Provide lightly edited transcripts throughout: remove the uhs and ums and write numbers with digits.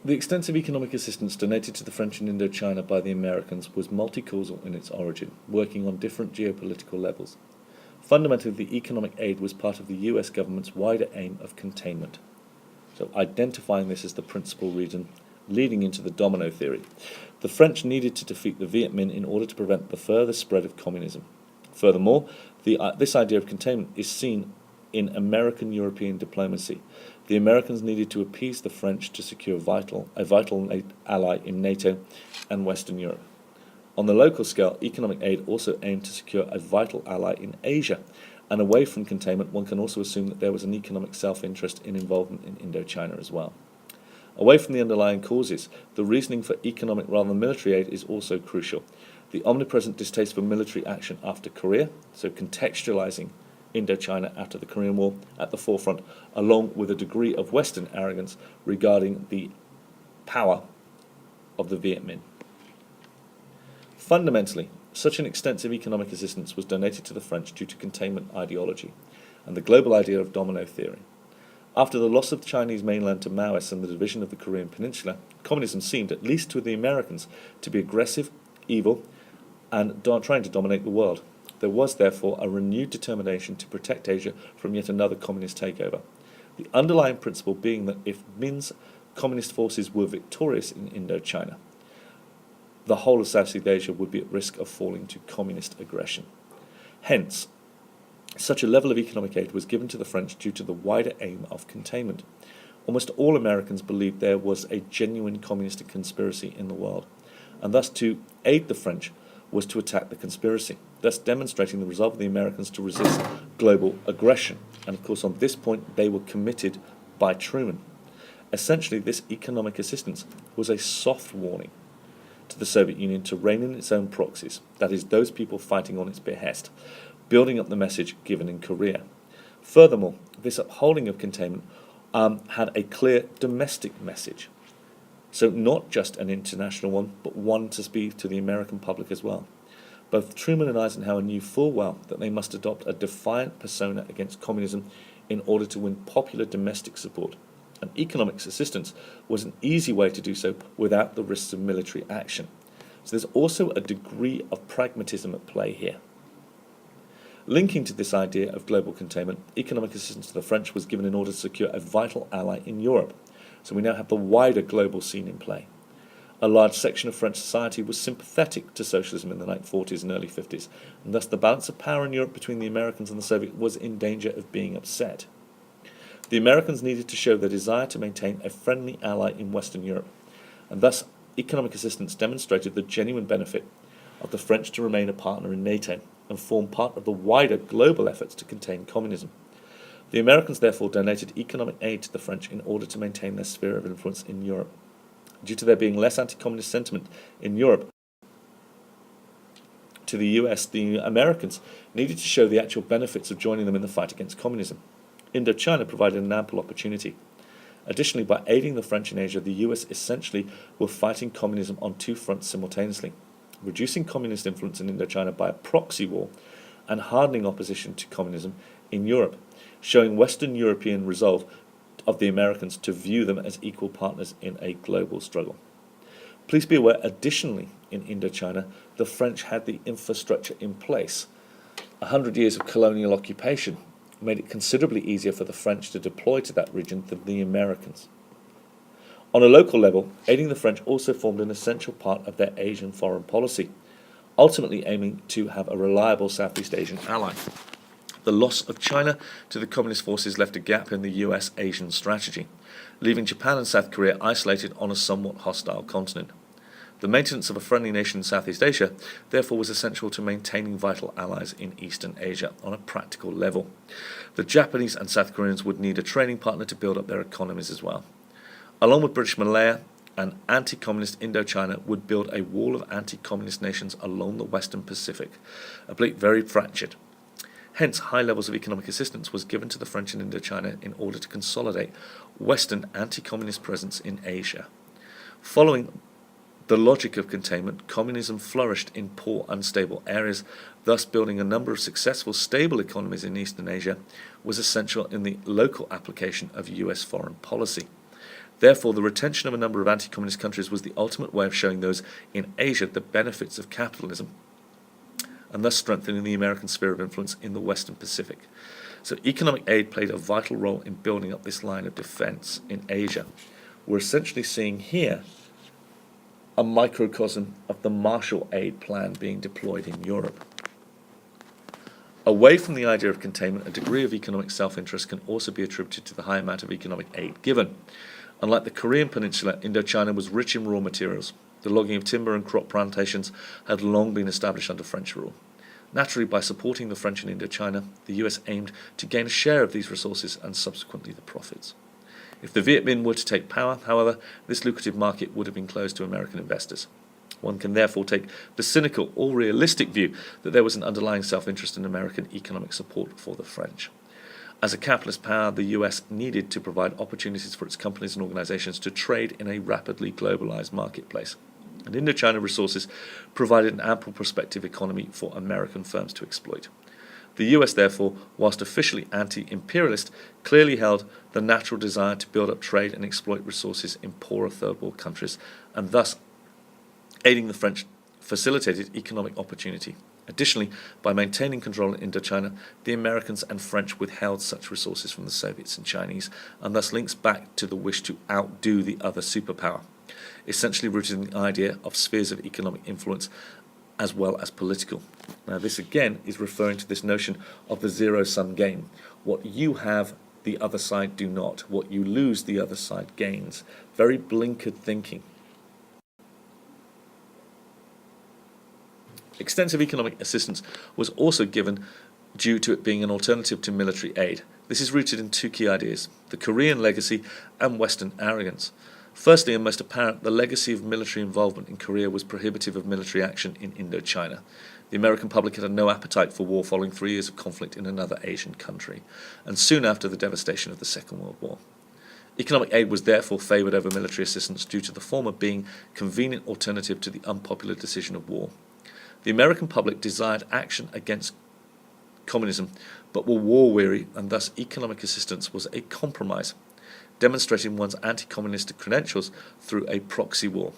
The extensive economic assistance donated to the French in Indochina by the Americans was multi-causal in its origin, working on different geopolitical levels. Fundamentally, the economic aid was part of the US government's wider aim of containment. So identifying this as the principal reason leading into the domino theory. The French needed to defeat the Viet Minh in order to prevent the further spread of communism. Furthermore, this idea of containment is seen in American-European diplomacy. The Americans needed to appease the French to secure a vital ally in NATO and Western Europe. On the local scale, economic aid also aimed to secure a vital ally in Asia, and away from containment, one can also assume that there was an economic self-interest in involvement in Indochina as well. Away from the underlying causes, the reasoning for economic rather than military aid is also crucial. The omnipresent distaste for military action after Korea, so contextualizing Indochina after the Korean War at the forefront, along with a degree of Western arrogance regarding the power of the Viet Minh. Fundamentally, such an extensive economic assistance was donated to the French due to containment ideology and the global idea of domino theory. After the loss of the Chinese mainland to Maoists and the division of the Korean peninsula, communism seemed, at least to the Americans, to be aggressive, evil, and trying to dominate the world. There was, therefore, a renewed determination to protect Asia from yet another communist takeover. The underlying principle being that if Minh's communist forces were victorious in Indochina, the whole of Southeast Asia would be at risk of falling to communist aggression. Hence, such a level of economic aid was given to the French due to the wider aim of containment. Almost all Americans believed there was a genuine communist conspiracy in the world, and thus to aid the French was to attack the conspiracy, thus demonstrating the resolve of the Americans to resist global aggression. And of course, on this point, they were committed by Truman. Essentially, this economic assistance was a soft warning to the Soviet Union to rein in its own proxies, that is, those people fighting on its behest, building up the message given in Korea. Furthermore, this upholding of containment had a clear domestic message. So not just an international one, but one to speak to the American public as well. Both Truman and Eisenhower knew full well that they must adopt a defiant persona against communism in order to win popular domestic support. And economic assistance was an easy way to do so without the risks of military action. So there's also a degree of pragmatism at play here. Linking to this idea of global containment, economic assistance to the French was given in order to secure a vital ally in Europe. So we now have the wider global scene in play. A large section of French society was sympathetic to socialism in the 1940s and early 50s, and thus the balance of power in Europe between the Americans and the Soviets was in danger of being upset. The Americans needed to show their desire to maintain a friendly ally in Western Europe, and thus economic assistance demonstrated the genuine benefit of the French to remain a partner in NATO and form part of the wider global efforts to contain communism. The Americans therefore donated economic aid to the French in order to maintain their sphere of influence in Europe. Due to there being less anti-communist sentiment in Europe to the US, the Americans needed to show the actual benefits of joining them in the fight against communism. Indochina provided an ample opportunity. Additionally, by aiding the French in Asia, the US essentially were fighting communism on two fronts simultaneously, reducing communist influence in Indochina by a proxy war and hardening opposition to communism in Europe, showing Western European resolve of the Americans to view them as equal partners in a global struggle. Please be aware, additionally, in Indochina, the French had the infrastructure in place. 100 years of colonial occupation made it considerably easier for the French to deploy to that region than the Americans. On a local level, aiding the French also formed an essential part of their Asian foreign policy, ultimately aiming to have a reliable Southeast Asian ally. The loss of China to the communist forces left a gap in the US-Asian strategy, leaving Japan and South Korea isolated on a somewhat hostile continent. The maintenance of a friendly nation in Southeast Asia, therefore, was essential to maintaining vital allies in Eastern Asia on a practical level. The Japanese and South Koreans would need a training partner to build up their economies as well. Along with British Malaya, an anti-communist Indochina would build a wall of anti-communist nations along the Western Pacific, albeit very fractured. Hence, high levels of economic assistance was given to the French in Indochina in order to consolidate Western anti-communist presence in Asia. Following the logic of containment, communism flourished in poor, unstable areas, thus building a number of successful, stable economies in Eastern Asia was essential in the local application of US foreign policy. Therefore, the retention of a number of anti-communist countries was the ultimate way of showing those in Asia the benefits of capitalism, and thus strengthening the American sphere of influence in the Western Pacific. So economic aid played a vital role in building up this line of defense in Asia. We're essentially seeing here a microcosm of the Marshall Aid Plan being deployed in Europe. Away from the idea of containment, a degree of economic self-interest can also be attributed to the high amount of economic aid given. Unlike the Korean Peninsula, Indochina was rich in raw materials. The logging of timber and crop plantations had long been established under French rule. Naturally, by supporting the French in Indochina, the US aimed to gain a share of these resources and subsequently the profits. If the Viet Minh were to take power, however, this lucrative market would have been closed to American investors. One can therefore take the cynical or realistic view that there was an underlying self-interest in American economic support for the French. As a capitalist power, the US needed to provide opportunities for its companies and organizations to trade in a rapidly globalized marketplace. And Indochina resources provided an ample prospective economy for American firms to exploit. The US, therefore, whilst officially anti-imperialist, clearly held the natural desire to build up trade and exploit resources in poorer third world countries, and thus aiding the French facilitated economic opportunity. Additionally, by maintaining control in Indochina, the Americans and French withheld such resources from the Soviets and Chinese, and thus links back to the wish to outdo the other superpower, essentially rooted in the idea of spheres of economic influence as well as political. Now this again is referring to this notion of the zero-sum game. What you have, the other side do not. What you lose, the other side gains. Very blinkered thinking. Extensive economic assistance was also given due to it being an alternative to military aid. This is rooted in two key ideas: the Korean legacy and Western arrogance. Firstly, and most apparent, the legacy of military involvement in Korea was prohibitive of military action in Indochina. The American public had no appetite for war following 3 years of conflict in another Asian country, and soon after the devastation of the Second World War. Economic aid was therefore favoured over military assistance due to the former being a convenient alternative to the unpopular decision of war. The American public desired action against communism, but were war-weary, and thus economic assistance was a compromise, demonstrating one's anti-communist credentials through a proxy war.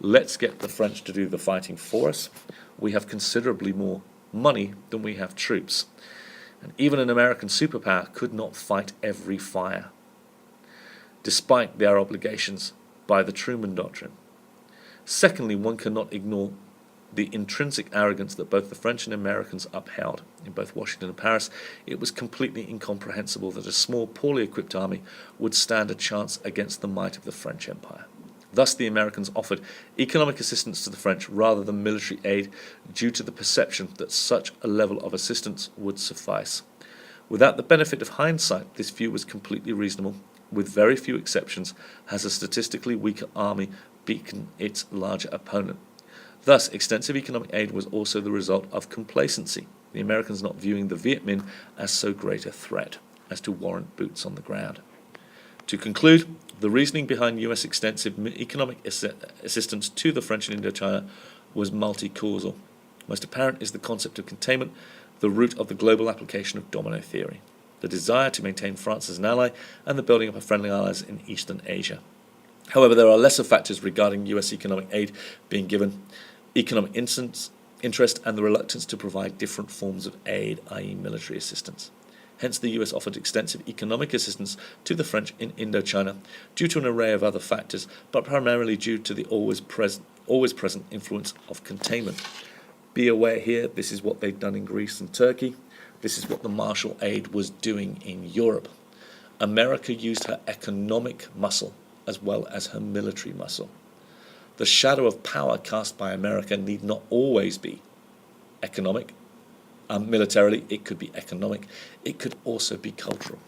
Let's get the French to do the fighting for us. We have considerably more money than we have troops, and even an American superpower could not fight every fire, despite their obligations by the Truman Doctrine. Secondly, one cannot ignore the intrinsic arrogance that both the French and Americans upheld. In both Washington and Paris, it was completely incomprehensible that a small, poorly equipped army would stand a chance against the might of the French Empire. Thus, the Americans offered economic assistance to the French rather than military aid due to the perception that such a level of assistance would suffice. Without the benefit of hindsight, this view was completely reasonable. With very few exceptions, has a statistically weaker army beaten its larger opponent. Thus, extensive economic aid was also the result of complacency, the Americans not viewing the Viet Minh as so great a threat as to warrant boots on the ground. To conclude, the reasoning behind US extensive economic assistance to the French in Indochina was multi-causal. Most apparent is the concept of containment, the root of the global application of domino theory, the desire to maintain France as an ally, and the building up of friendly allies in Eastern Asia. However, there are lesser factors regarding US economic aid being given: economic interest and the reluctance to provide different forms of aid, i.e. military assistance. Hence, the US offered extensive economic assistance to the French in Indochina due to an array of other factors, but primarily due to the always present influence of containment. Be aware here, this is what they've done in Greece and Turkey. This is what the Marshall Aid was doing in Europe. America used her economic muscle as well as her military muscle. The shadow of power cast by America need not always be economic. Militarily, it could be economic. It could also be cultural.